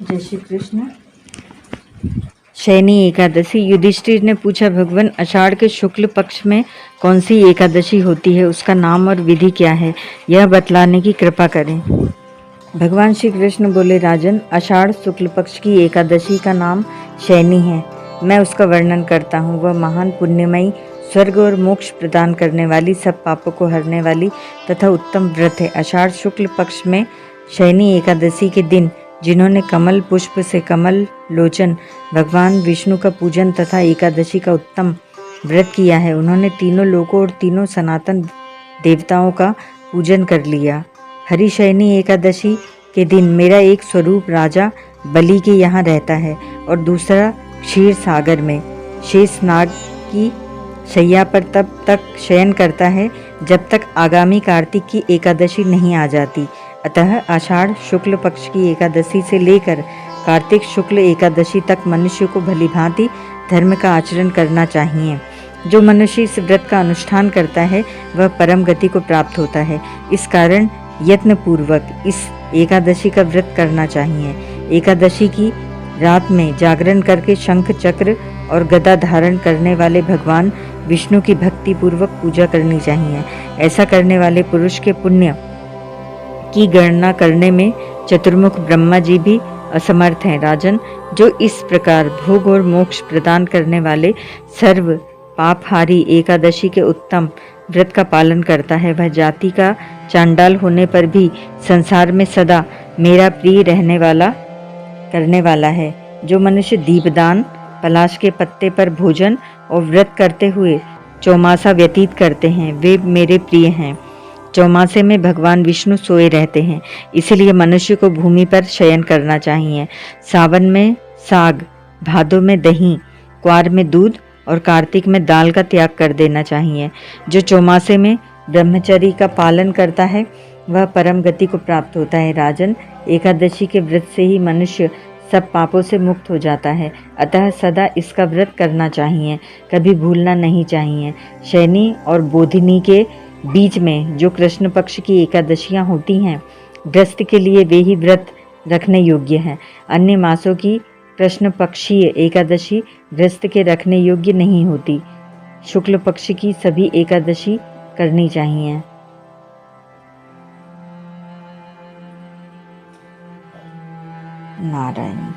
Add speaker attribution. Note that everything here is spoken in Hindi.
Speaker 1: जय श्री कृष्ण। शयनी एकादशी। युधिष्ठिर ने पूछा, भगवान, आषाढ़ के शुक्ल पक्ष में कौन सी एकादशी होती है? उसका नाम और विधि क्या है? यह बतलाने की कृपा करें। भगवान श्री कृष्ण बोले, राजन, आषाढ़ शुक्ल पक्ष की एकादशी का नाम शयनी है। मैं उसका वर्णन करता हूँ। वह महान पुण्यमयी, स्वर्ग और मोक्ष प्रदान करने वाली, सब पापों को हरने वाली तथा उत्तम व्रत है। आषाढ़ शुक्ल पक्ष में शयनी एकादशी के दिन जिन्होंने कमल पुष्प से कमल लोचन भगवान विष्णु का पूजन तथा एकादशी का उत्तम व्रत किया है, उन्होंने तीनों लोकों और तीनों सनातन देवताओं का पूजन कर लिया। हरिशयनी एकादशी के दिन मेरा एक स्वरूप राजा बलि के यहाँ रहता है और दूसरा क्षीर सागर में शेषनाग की शैया पर तब तक शयन करता है जब तक आगामी कार्तिक की एकादशी नहीं आ जाती। अतः आषाढ़ शुक्ल पक्ष की एकादशी से लेकर कार्तिक शुक्ल एकादशी तक मनुष्य को भलीभांति धर्म का आचरण करना चाहिए। जो मनुष्य इस व्रत का अनुष्ठान करता है वह परम गति को प्राप्त होता है। इस कारण यत्न पूर्वक इस एकादशी का व्रत करना चाहिए। एकादशी की रात में जागरण करके शंख चक्र और गदा धारण करने वाले भगवान विष्णु की भक्ति पूर्वक पूजा करनी चाहिए। ऐसा करने वाले पुरुष के पुण्य की गणना करने में चतुर्मुख ब्रह्मा जी भी असमर्थ हैं। राजन, जो इस प्रकार भोग और मोक्ष प्रदान करने वाले सर्व पापहारी एकादशी के उत्तम व्रत का पालन करता है, वह जाति का चांडाल होने पर भी संसार में सदा मेरा प्रिय रहने वाला करने वाला है। जो मनुष्य दीपदान, पलाश के पत्ते पर भोजन और व्रत करते हुए चौमासा व्यतीत करते हैं, वे मेरे प्रिय हैं। चौमासे में भगवान विष्णु सोए रहते हैं, इसलिए मनुष्य को भूमि पर शयन करना चाहिए। सावन में साग, भादों में दही, क्वार में दूध और कार्तिक में दाल का त्याग कर देना चाहिए। जो चौमासे में ब्रह्मचर्य का पालन करता है वह परम गति को प्राप्त होता है। राजन, एकादशी के व्रत से ही मनुष्य सब पापों से मुक्त हो जाता है, अतः सदा इसका व्रत करना चाहिए, कभी भूलना नहीं चाहिए। शयनी और बोधिनी के बीच में जो कृष्ण पक्ष की एकादशियां होती हैं, गृहस्थ के लिए वे ही व्रत रखने योग्य हैं। अन्य मासों की कृष्ण पक्षीय एकादशी गृहस्थ के रखने योग्य नहीं होती। शुक्ल पक्ष की सभी एकादशी करनी चाहिए। नारायण।